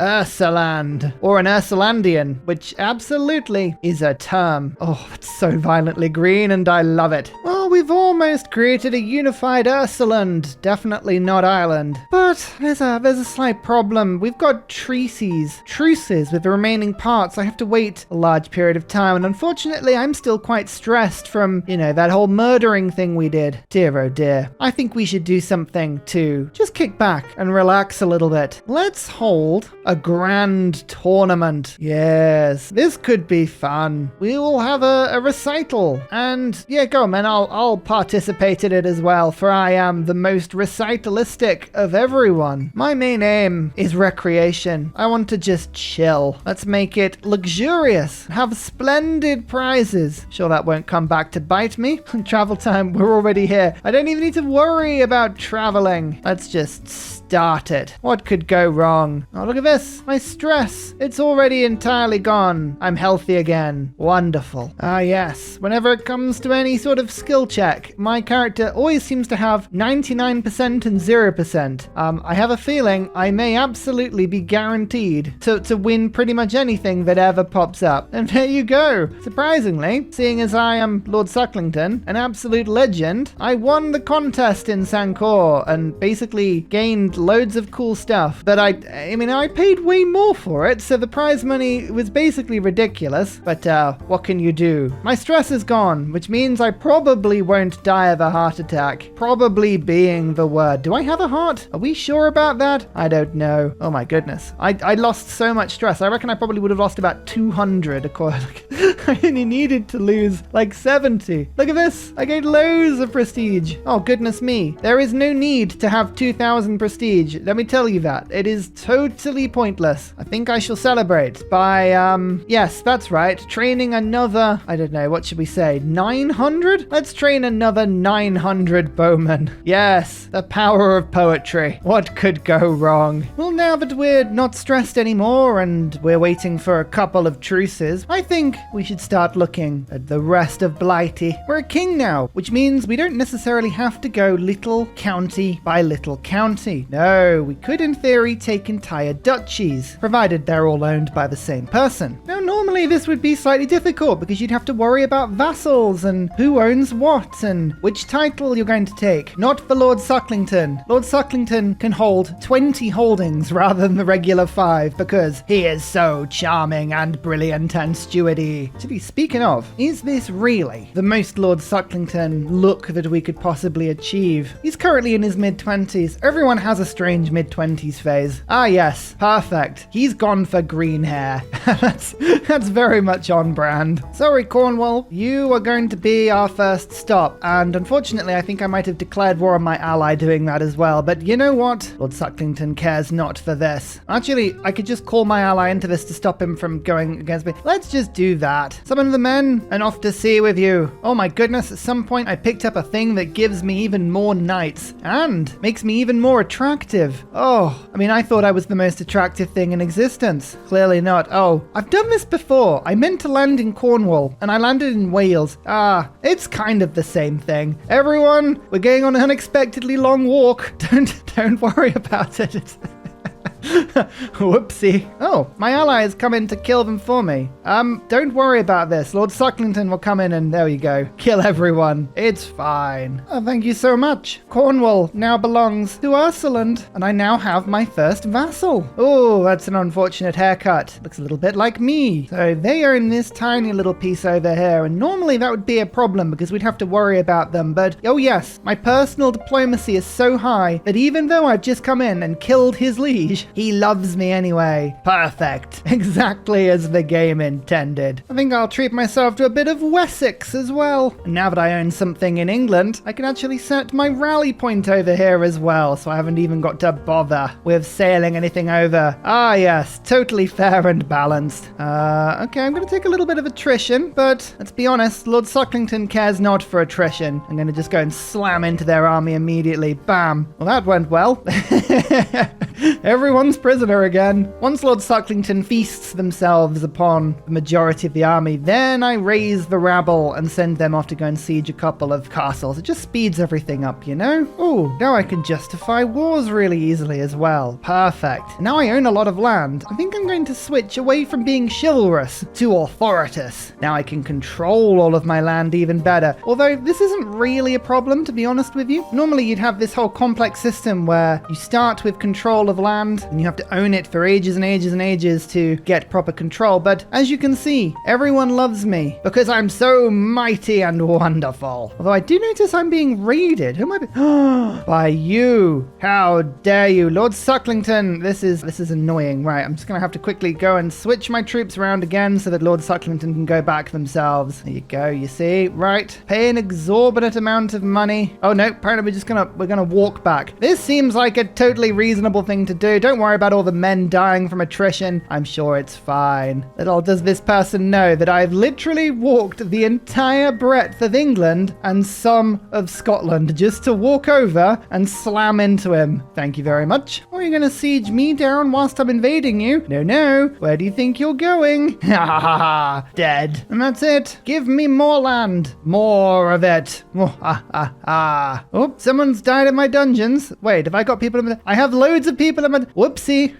Ursaland, or an Ursulandian, which absolutely is a term. Oh, it's so violently green and I love it. Well, we've almost created a unified Ursuland. Definitely not Ireland. But there's a slight problem. We've got truces with the remaining parts. I have to wait a large period of time, and unfortunately I'm still quite stressed from, that whole murdering thing we did. Dear oh dear. I think we should do something to just kick back and relax a little bit. Let's hold a grand tournament. Yes, this could be fun. We will have a recital, and yeah, go man, I'll participate in it as well, for I am the most recitalistic of everyone. My main aim is recreation. I want to just chill. Let's make it luxurious. Have splendid prizes. Sure, that won't come back to bite me. Travel time, we're already here. I don't even need to worry about traveling. Let's just start it. What could go wrong? Oh, look at this. My stress. It's already entirely gone. I'm healthy again. Wonderful. Ah, yes. Whenever it comes to any sort of skill check, my character always seems to have 99% and 0%. I have a feeling I may absolutely be guaranteed to win pretty much anything that ever pops up. And there you go. Surprisingly, seeing as I am Lord Sucklington, an absolute legend, I won the contest in Sankore and basically gained loads of cool stuff. But I paid way more for it, so the prize money was basically ridiculous. But what can you do? My stress is gone, which means I probably won't die of a heart attack. Probably being the word. Do I have a heart? Are we sure about that? I don't know. Oh my goodness. I lost so much stress. I reckon I probably would have lost about 200. Of course. I only needed to lose like 70. Look at this. I gained loads of prestige. Oh goodness me. There is no need to have 2,000 prestige. Let me tell you that. It is totally pointless. I think I shall celebrate by, yes, that's right. Training another, I don't know, what should we say? 900? Let's train another 900 bowmen. Yes, the power of poetry. What could go wrong? Well, now that we're not stressed anymore and we're waiting for a couple of truces, I think we should should start looking at the rest of Blighty. We're a king now, which means we don't necessarily have to go little county by little county. No, we could in theory take entire duchies, provided they're all owned by the same person. Now, normally this would be slightly difficult because you'd have to worry about vassals and who owns what and which title you're going to take. Not for Lord Sucklington. Lord Sucklington can hold 20 holdings rather than the regular 5 because he is so charming and brilliant and stewardy. Actually, speaking of, is this really the most Lord Sucklington look that we could possibly achieve? He's currently in his mid-20s. Everyone has a strange mid-20s phase. Ah yes, perfect. He's gone for green hair. That's very much on brand. Sorry, Cornwall, you are going to be our first stop. And unfortunately, I think I might have declared war on my ally doing that as well. But you know what? Lord Sucklington cares not for this. Actually, I could just call my ally into this to stop him from going against me. Let's just do that. Summon the men and off to sea with you. Oh my goodness, at some point I picked up a thing that gives me even more knights and makes me even more attractive. Oh, I mean, I thought I was the most attractive thing in existence. Clearly not. Oh, I've done this before. I meant to land in Cornwall and I landed in Wales. Ah, it's kind of the same thing. Everyone, we're going on an unexpectedly long walk. Don't worry about it. Whoopsie. Oh, my ally has come in to kill them for me. Don't worry about this. Lord Sucklington will come in and there you go. Kill everyone. It's fine. Oh, thank you so much. Cornwall now belongs to Ursuland, and I now have my first vassal. Oh, that's an unfortunate haircut. Looks a little bit like me. So they own this tiny little piece over here, and normally that would be a problem because we'd have to worry about them. But, oh yes, my personal diplomacy is so high that even though I've just come in and killed his liege, he loves me anyway. Perfect. Exactly as the game intended. I think I'll treat myself to a bit of Wessex as well. And now that I own something in England, I can actually set my rally point over here as well, so I haven't even got to bother with sailing anything over. Ah yes, totally fair and balanced. Okay, I'm going to take a little bit of attrition, but let's be honest, Lord Sucklington cares not for attrition. I'm going to just go and slam into their army immediately. Bam. Well, that went well. Everyone's prisoner again. Once Lord Sucklington feasts themselves upon the majority of the army, then I raise the rabble and send them off to go and siege a couple of castles. It just speeds everything up, you know? Oh, now I can justify wars really easily as well. Perfect. Now I own a lot of land. I think I'm going to switch away from being chivalrous to authoritas. Now I can control all of my land even better. Although this isn't really a problem, to be honest with you. Normally you'd have this whole complex system where you start with control of land and you have to own it for ages and ages and ages to get proper control. But as you can see, everyone loves me because I'm so mighty and wonderful. Although I do notice I'm being raided. Who am I being? By you. How dare you. Lord Sucklington. This is annoying. Right, I'm just going to have to quickly go and switch my troops around again so that Lord Sucklington can go back themselves. There you go, you see. Right, pay an exorbitant amount of money. Oh no, apparently we're gonna walk back. This seems like a totally reasonable thing to do. Don't worry about all the men dying from attrition. I'm sure it's fine. Little does this person know that I've literally walked the entire breadth of England and some of Scotland just to walk over and slam into him. Thank you very much. Or are you going to siege me down whilst I'm invading you? No, no. Where do you think you're going? Ha ha ha ha. Dead. And that's it. Give me more land. More of it. Ha ha ha. Oh, someone's died in my dungeons. Wait, have I got people in my... I have loads of people in my... Whoopsie.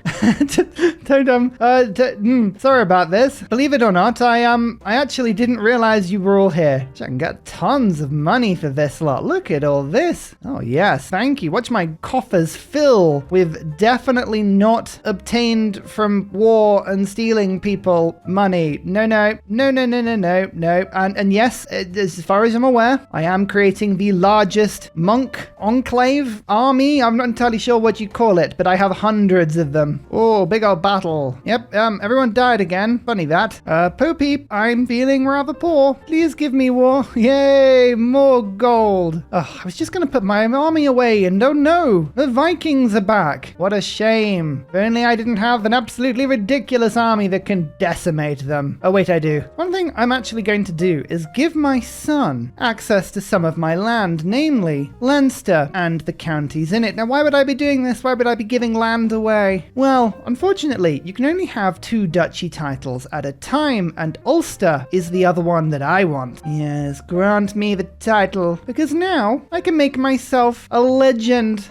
Sorry about this. Believe it or not, I actually didn't realize you were all here. I can get tons of money for this lot. Look at all this. Oh yes, thank you. Watch my coffers fill with definitely not obtained from war and stealing people money. No. And yes, as far as I'm aware, I am creating the largest monk enclave army. I'm not entirely sure what you call it, but I have hundreds of them. Oh, big old battle. Yep, everyone died again. Funny that. Poopy, I'm feeling rather poor. Please give me war. Yay, more gold. Oh, I was just going to put my army away and oh no, the Vikings are back. What a shame. If only I didn't have an absolutely ridiculous army that can decimate them. Oh wait, I do. One thing I'm actually going to do is give my son access to some of my land, namely Leinster and the counties in it. Now, why would I be doing this? Why would I be giving giving land away. Well, unfortunately, you can only have 2 duchy titles at a time, and Ulster is the other one that I want. Yes, grant me the title, because now I can make myself a legendary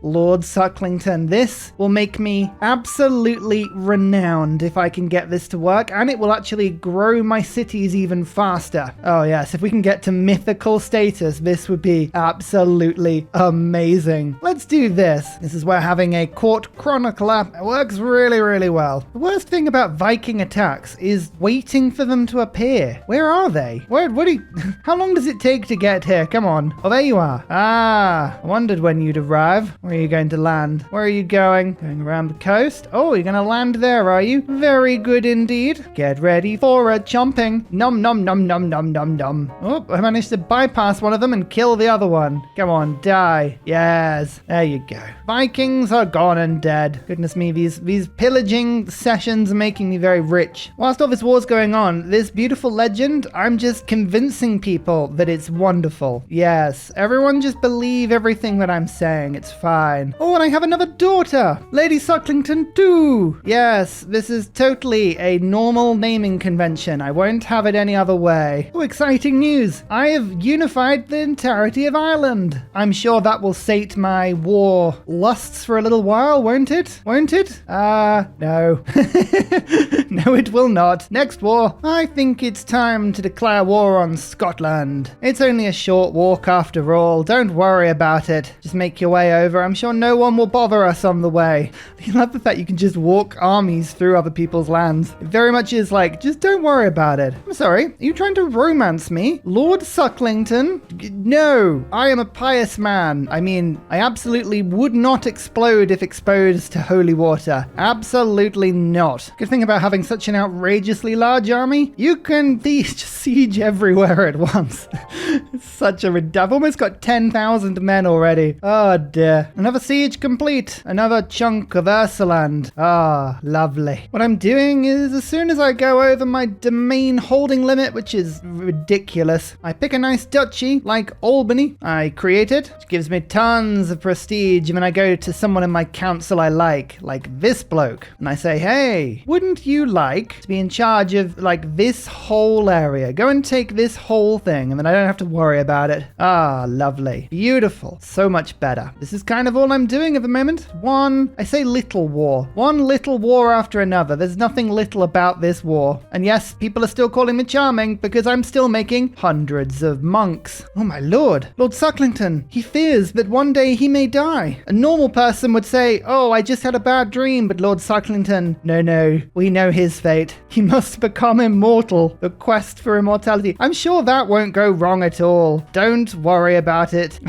Lord Sucklington. This will make me absolutely renowned if I can get this to work, and it will actually grow my cities even faster. Oh yes, if we can get to mythical status, this would be absolutely amazing. Let's do this. This is where having a court chronicler works really well. The worst thing about Viking attacks is waiting for them to appear. Where are they? How long does it take to get here? Come on. Oh, there you are. Ah, I wondered when you'd arrive. Where are you going to land? Where are you going? Going around the coast? Oh, you're going to land there, are you? Very good indeed. Get ready for a chomping. Nom nom nom nom nom nom nom. Oh, I managed to bypass one of them and kill the other one. Come on, die. Yes, there you go. Vikings are gone and dead. Goodness me, these pillaging sessions are making me very rich. Whilst all this war's going on, this beautiful legend, I'm just convincing people that it's wonderful. Yes, everyone just believe everything that I'm saying. It's fine. Oh, and I have another daughter, Lady Sucklington 2. Yes, this is totally a normal naming convention. I won't have it any other way. Oh, exciting news. I have unified the entirety of Ireland. I'm sure that will sate my war lusts for a little while, won't it? Won't it? No. No, it will not. Next war. I think it's time to declare war on Scotland. It's only a short walk after all. Don't worry about it. Just make your way over. I'm sure no one will bother us on the way. I love the fact you can just walk armies through other people's lands. It very much is like, just don't worry about it. I'm sorry. Are you trying to romance me? Lord Sucklington? No, I am a pious man. I mean, I absolutely would not explode if exposed to holy water. Absolutely not. Good thing about having such an outrageously large army, you can siege everywhere at once. It's such a I've almost got 10,000 men already. Oh dear. Another siege complete. Another chunk of Ursaland. Ah, lovely. What I'm doing is, as soon as I go over my domain holding limit, which is ridiculous, I pick a nice duchy like Albany. I create it, which gives me tons of prestige, and then I go to someone in my council I like this bloke, and I say, hey, wouldn't you like to be in charge of like this whole area? Go and take this whole thing, and then I don't have to worry about it. Ah, lovely. Beautiful. So much better. This is kind of all I'm doing at the moment. One little war after another. There's nothing little about this war. And yes, people are still calling me charming because I'm still making hundreds of monks. Oh my lord. Lord Sucklington, he fears that one day he may die. A normal person would say, oh, I just had a bad dream, but Lord Sucklington, no, we know his fate. He must become immortal. The quest for immortality. I'm sure that won't go wrong at all. Don't worry about it.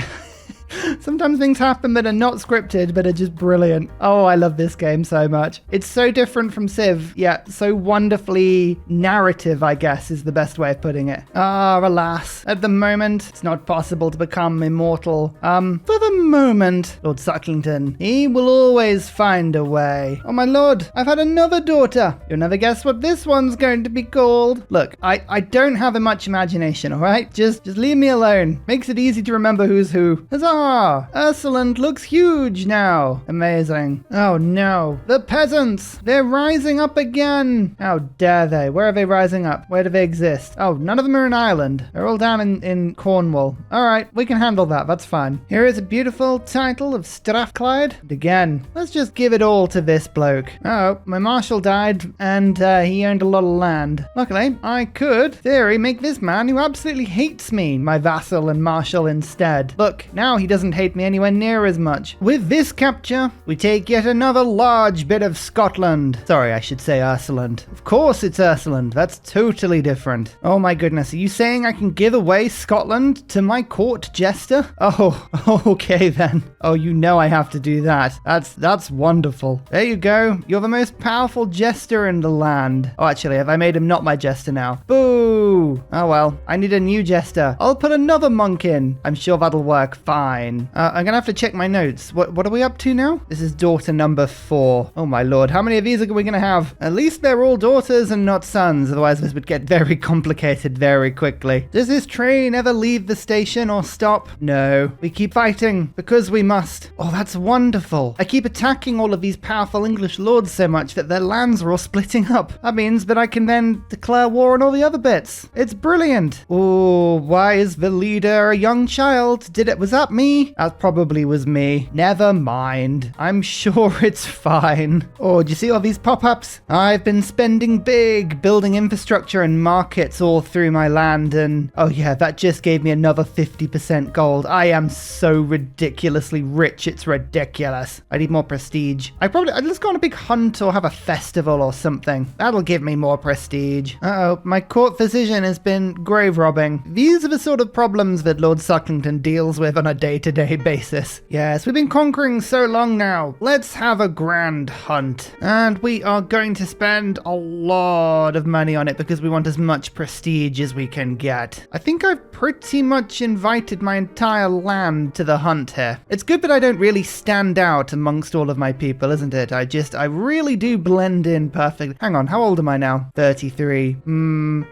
Sometimes things happen that are not scripted, but are just brilliant. Oh, I love this game so much. It's so different from Civ, yet so wonderfully narrative, I guess, is the best way of putting it. Ah, alas. At the moment, it's not possible to become immortal. For the moment, Lord Sucklington, he will always find a way. Oh, my lord, I've had another daughter. You'll never guess what this one's going to be called. Look, I don't have much imagination, all right? Just leave me alone. Makes it easy to remember who's who. Huzzah! Ursaland looks huge now. Amazing. Oh no. The peasants! They're rising up again! How dare they? Where are they rising up? Where do they exist? Oh, none of them are in Ireland. They're all down in Cornwall. Alright, we can handle that. That's fine. Here is a beautiful title of Strathclyde. And again, let's just give it all to this bloke. Oh, my marshal died and he owned a lot of land. Luckily, I could, theory, make this man who absolutely hates me my vassal and marshal instead. Look, now he doesn't hate me anywhere near as much. With this capture, we take yet another large bit of Scotland. Sorry, I should say Ursaland. Of course it's Ursaland. That's totally different. Oh my goodness, are you saying I can give away Scotland to my court jester? Oh, okay then. Oh, you know I have to do that. That's wonderful. There you go. You're the most powerful jester in the land. Oh, actually, have I made him not my jester now? Boo! Oh well, I need a new jester. I'll put another monk in. I'm sure that'll work fine. fine. I'm gonna have to check my notes. What are we up to now? This is daughter number 4. Oh my lord, how many of these are we gonna have? At least they're all daughters and not sons, otherwise this would get very complicated very quickly. Does this train ever leave the station or stop? No. We keep fighting because we must. Oh, that's wonderful. I keep attacking all of these powerful English lords so much that their lands are all splitting up. That means that I can then declare war on all the other bits. It's brilliant. Oh, why is the leader a young child? Was that me? That probably was me. Never mind. I'm sure it's fine. Oh, do you see all these pop-ups? I've been spending big building infrastructure and markets all through my land, and oh yeah, that just gave me another 50% gold. I am so ridiculously rich, it's ridiculous. I need more prestige. Let's go on a big hunt or have a festival or something. That'll give me more prestige. Uh-oh, my court physician has been grave robbing. These are the sort of problems that Lord Sucklington deals with on a day-to-day basis. Yes, we've been conquering so long now. Let's have a grand hunt. And we are going to spend a lot of money on it because we want as much prestige as we can get. I think I've pretty much invited my entire land to the hunt here. It's good that I don't really stand out amongst all of my people, isn't it? I really do blend in perfectly. Hang on, how old am I now? 33.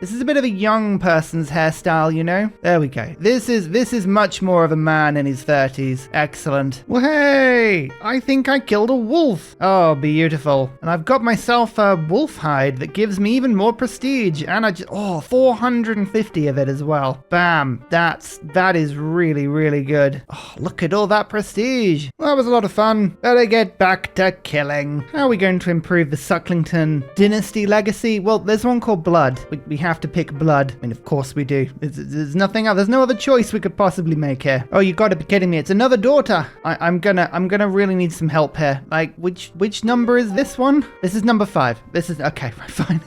This is a bit of a young person's hairstyle, you know? There we go. This is much more of a man in his 30s. Excellent. Well, hey, I think I killed a wolf. Oh, beautiful. And I've got myself a wolf hide that gives me even more prestige. And 450 of it as well. Bam. That is really, really good. Oh, look at all that prestige. Well, that was a lot of fun. Better get back to killing. How are we going to improve the Sucklington dynasty legacy? Well, there's one called blood. We have to pick blood. I mean, of course we do. There's nothing else. There's no other choice we could possibly make here. Oh, you gotta be kidding me. It's another daughter. I'm gonna really need some help here. Like, which number is this one? This is number 5. This is, okay, fine.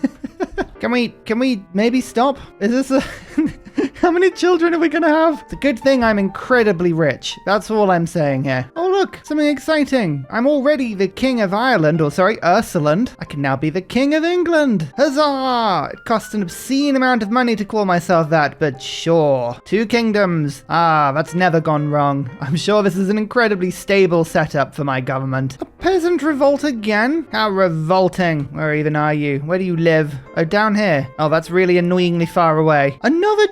Can we maybe stop? Is this a... How many children are we gonna have? It's a good thing I'm incredibly rich. That's all I'm saying here. Oh look, something exciting. I'm already the King of Ireland, or sorry, Ursuland. I can now be the King of England. Huzzah! It costs an obscene amount of money to call myself that, but sure. 2 kingdoms. Ah, that's never gone wrong. I'm sure this is an incredibly stable setup for my government. A peasant revolt again? How revolting. Where even are you? Where do you live? Oh, down here. Oh, that's really annoyingly far away. Another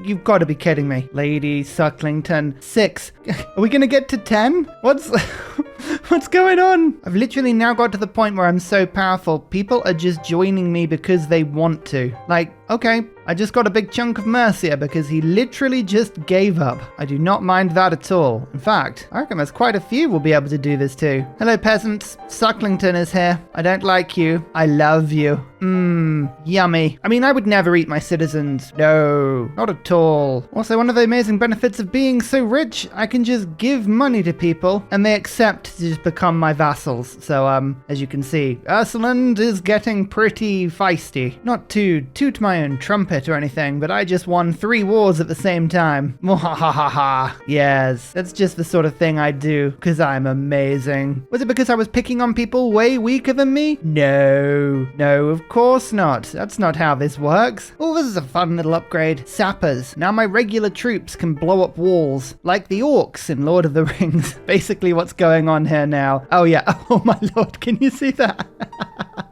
you've got to be kidding me. Lady Sucklington. 6. Are we gonna get to 10? What's going on? I've literally now got to the point where I'm so powerful, people are just joining me because they want to. Like, okay, I just got a big chunk of Mercia because he literally just gave up. I do not mind that at all. In fact, I reckon there's quite a few will be able to do this too. Hello peasants, Sucklington is here. I don't like you. I love you. Yummy. I mean, I would never eat my citizens. No, not at all. Also, one of the amazing benefits of being so rich, I can just give money to people and they accept to just become my vassals. So, as you can see, Ursuland is getting pretty feisty. Not to toot my own trumpet or anything, but I just won 3 wars at the same time. Mwahahaha. Yes, that's just the sort of thing I do because I'm amazing. Was it because I was picking on people way weaker than me? No, of course not. That's not how this works. Oh, this is a fun little upgrade. Sappers. Now my regular troops can blow up walls, like the orcs in Lord of the Rings. Basically what's going on here now. Oh yeah, oh my lord, can you see that?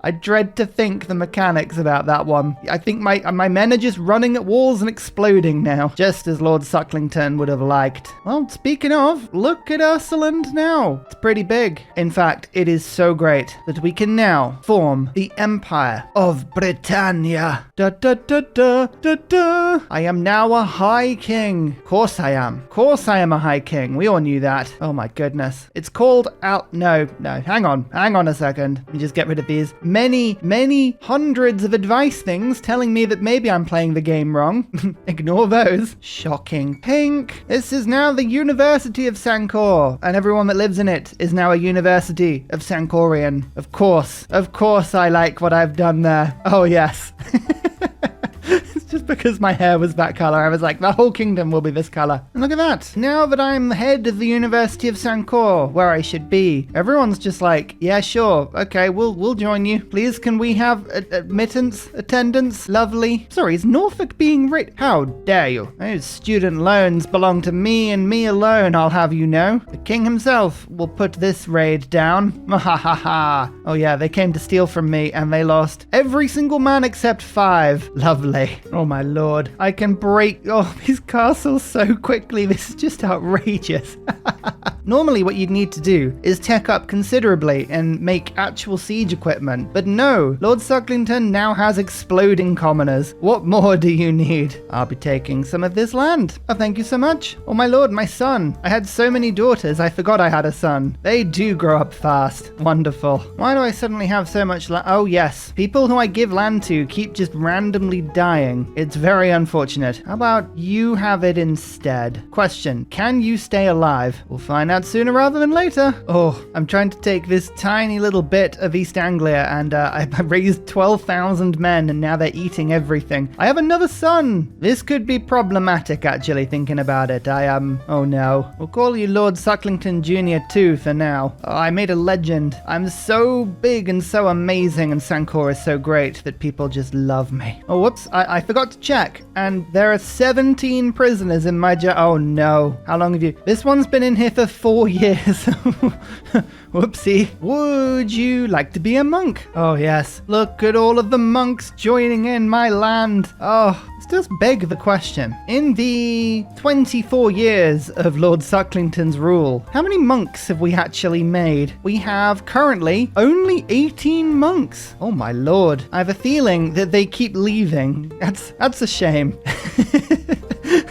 I dread to think the mechanics about that one. I think my men are just running at walls and exploding now, just as Lord Sucklington would have liked. Well, speaking of, look at Ursuland now. It's pretty big. In fact, it is so great that we can now form the Empire of Britannia. Da da da da da da. I am now a High King. Course I am. Course I am a High King. We all knew that. Oh my goodness. It's called No. Hang on a second. Let me just get rid of these. Many hundreds of advice things telling me that maybe I'm playing the game wrong. Ignore those. Shocking. Pink. This is now the University of Sankore, and everyone that lives in it is now a University of Sankorian. Of course I like what I've done there. Oh yes. It's just because my hair was that color. I was like, the whole kingdom will be this color. And look at that. Now that I'm the head of the University of Sankore, where I should be, everyone's just like, yeah, sure. Okay, we'll join you. Please, can we have admittance, attendance? Lovely. Sorry, is Norfolk being rich? How dare you? Those student loans belong to me and me alone, I'll have you know. The king himself will put this raid down. Ha ha ha. Oh yeah, they came to steal from me and they lost every single man except 5. Lovely. Oh my lord. I can break these castles so quickly. This is just outrageous. Normally what you'd need to do is tech up considerably and make actual siege equipment. But no, Lord Sucklington now has exploding commoners. What more do you need? I'll be taking some of this land. Oh, thank you so much. Oh my lord, my son. I had so many daughters, I forgot I had a son. They do grow up fast. Wonderful. Why do I suddenly have so much land? Oh yes, people who I give land to keep just randomly dying. It's very unfortunate. How about you have it instead? Question, can you stay alive? We'll find out sooner rather than later. Oh, I'm trying to take this tiny little bit of East Anglia and I raised 12,000 men and now they're eating everything. I have another son. This could be problematic actually, thinking about it. Oh no. We'll call you Lord Sucklington Jr. 2 for now. Oh, I made a legend. I'm so big and so amazing and Sankore is so great that people just love me. Oh, whoops. I forgot to check and there are 17 prisoners in my jail. Oh no. How long have you? This one's been in here for 4 years. Whoopsie. Would you like to be a monk? Oh yes. Look at all of the monks joining in my land. Oh, this does beg the question. In the 24 years of Lord Sucklington's rule, how many monks have we actually made? We have currently only 18 monks. Oh my lord. I have a feeling that they keep leaving. That's a shame.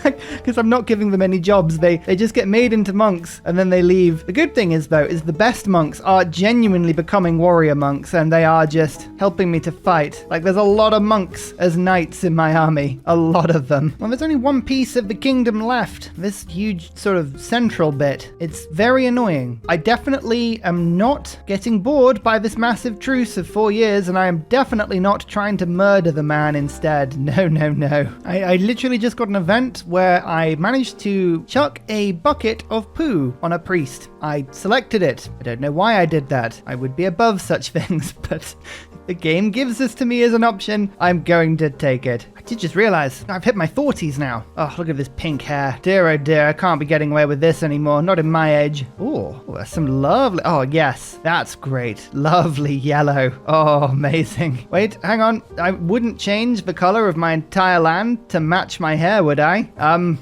Because I'm not giving them any jobs. They just get made into monks and then they leave. The good thing is though, is the best monks are genuinely becoming warrior monks and they are just helping me to fight. Like there's a lot of monks as knights in my army. A lot of them. Well, there's only one piece of the kingdom left. This huge sort of central bit. It's very annoying. I definitely am not getting bored by this massive truce of 4 years and I am definitely not trying to murder the man instead. No, no, no. I literally just got an event where I managed to chuck a bucket of poo on a priest. I selected it. I don't know why I did that. I would be above such things, but if the game gives this to me as an option, I'm going to take it. I did just realize I've hit my 40s now. Oh, look at this pink hair. Dear, oh dear, I can't be getting away with this anymore. Not in my age. Oh, that's some lovely... Oh, yes, that's great. Lovely yellow. Oh, amazing. Wait, hang on. I wouldn't change the color of my entire land to match my hair, would I?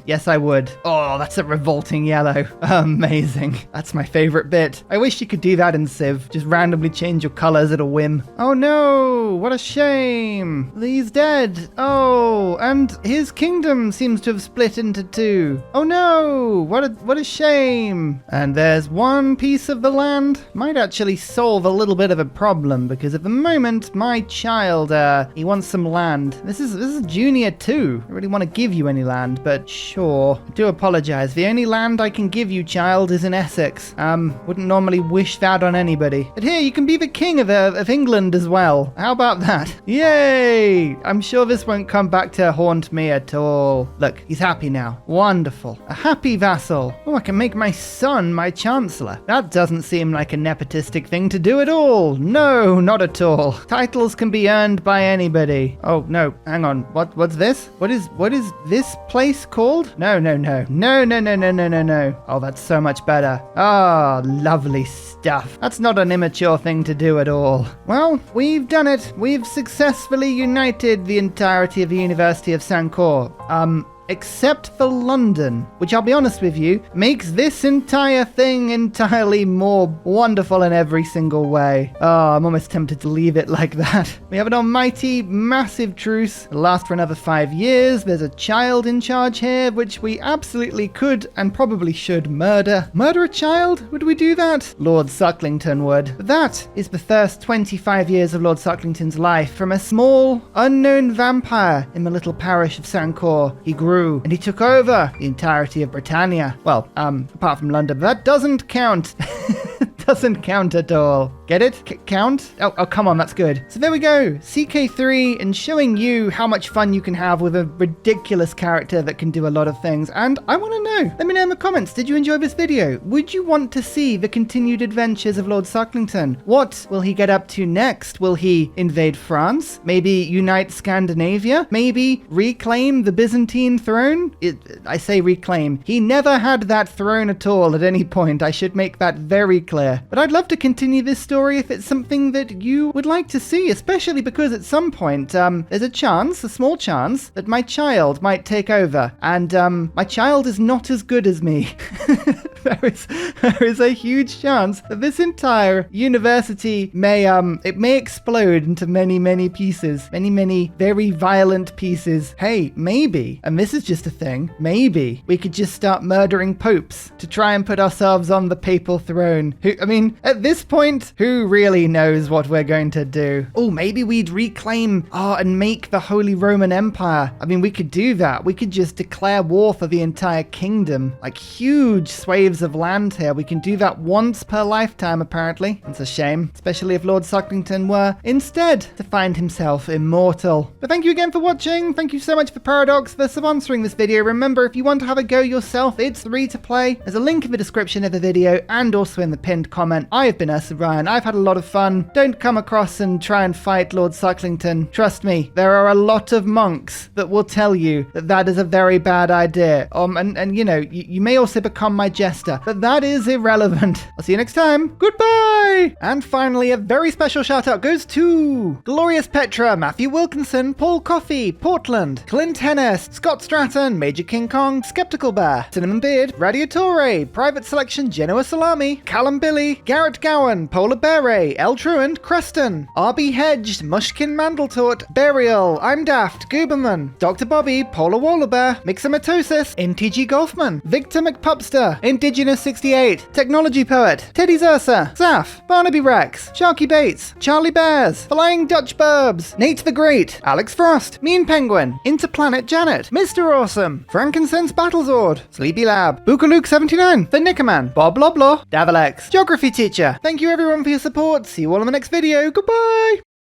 Yes, I would. Oh, that's a revolting yellow. Amazing. That's my favorite bit. I wish you could do that in Civ. Just randomly change your colors at a whim. Oh no, what a shame. He's dead. Oh, and his kingdom seems to have split into 2. Oh no, what a shame. And there's one piece of the land. Might actually solve a little bit of a problem because at the moment my child, he wants some land. This is junior 2. I don't really want to give you any land, but sure. I do apologize. The only land I can give you, child, is in Essex. Wouldn't normally wish that on anybody. But here, you can be the king of England as well. How about that? Yay! I'm sure this won't come back to haunt me at all. Look, he's happy now. Wonderful. A happy vassal. Oh, I can make my son my chancellor. That doesn't seem like a nepotistic thing to do at all. No, not at all. Titles can be earned by anybody. Oh, no, hang on. What's this? What is this place called? No. Oh, that's so much better. Oh, lovely stuff. That's not an immature thing to do at all. Well, we've done it. We've successfully united the entirety of the University of Sankore. Except for London, which I'll be honest with you, makes this entire thing entirely more wonderful in every single way. Oh, I'm almost tempted to leave it like that. We have an almighty, massive truce. It'll last for another 5 years. There's a child in charge here, which we absolutely could and probably should murder. Murder a child? Would we do that? Lord Sucklington would. But that is the first 25 years of Lord Sucklington's life from a small, unknown vampire in the little parish of Sankore. He grew and he took over the entirety of Britannia. Well, apart from London, but that doesn't count. Doesn't count at all. Get Get it? Count? Oh, come on, that's good. So there we go. CK3 and showing you how much fun you can have with a ridiculous character that can do a lot of things. And I want to know. Let me know in the comments. Did you enjoy this video? Would you want to see the continued adventures of Lord Sucklington? What will he get up to next? Will he invade France? Maybe unite Scandinavia? Maybe reclaim the Byzantine throne? I say reclaim. He never had that throne at all at any point. I should make that very clear. But I'd love to continue this story if it's something that you would like to see, especially because at some point there's a chance, a small chance, that my child might take over. And my child is not as good as me. There is a huge chance that this entire university may explode into many pieces, many very violent pieces. Hey, maybe, and this is just a thing, maybe we could just start murdering popes to try and put ourselves on the papal throne. At this point, who really knows what we're going to do? Oh, maybe we'd reclaim and make the Holy Roman Empire. We could do that. We could just declare war for the entire kingdom, like huge swathes of land here. We can do that once per lifetime, apparently. It's a shame, especially if Lord Sucklington were instead to find himself immortal. But thank you again for watching. Thank you so much for Paradox for sponsoring this video. Remember, if you want to have a go yourself, it's free to play. There's a link in the description of the video and also in the pinned comment. I've been Ursa Ryan. I've had a lot of fun. Don't come across and try and fight Lord Sucklington. Trust me, there are a lot of monks that will tell you that that is a very bad idea. And you know, you may also become my jester, but that is irrelevant. I'll see you next time. Goodbye! And finally, a very special shout out goes to Glorious Petra, Matthew Wilkinson, Paul Coffey, Portland, Clint Hennis, Scott Stratton, Major King Kong, Skeptical Bear, Cinnamon Beard, Radiatore, Private Selection, Genoa Salami, Callum Billy, Garrett Gowan, Polar Beret, El Truant, Creston, RB Hedged, Mushkin Mandletort, Burial, I'm Daft, Gooberman, Dr. Bobby, Polar Wallabear, Mixomatosis, NTG Golfman, Victor McPupster, Indigenous 68, Technology Poet, Teddy Zursa, Zaf, Barnaby Rex, Sharky Bates, Charlie Bears, Flying Dutch Burbs, Nate the Great, Alex Frost, Mean Penguin, Interplanet Janet, Mr. Awesome, Frankincense Battlezord, Sleepy Lab, Bookaluk 79, The Nickerman, Bob Loblaw, Davalex, Geography Teacher. Thank you everyone for your support. See you all in the next video. Goodbye!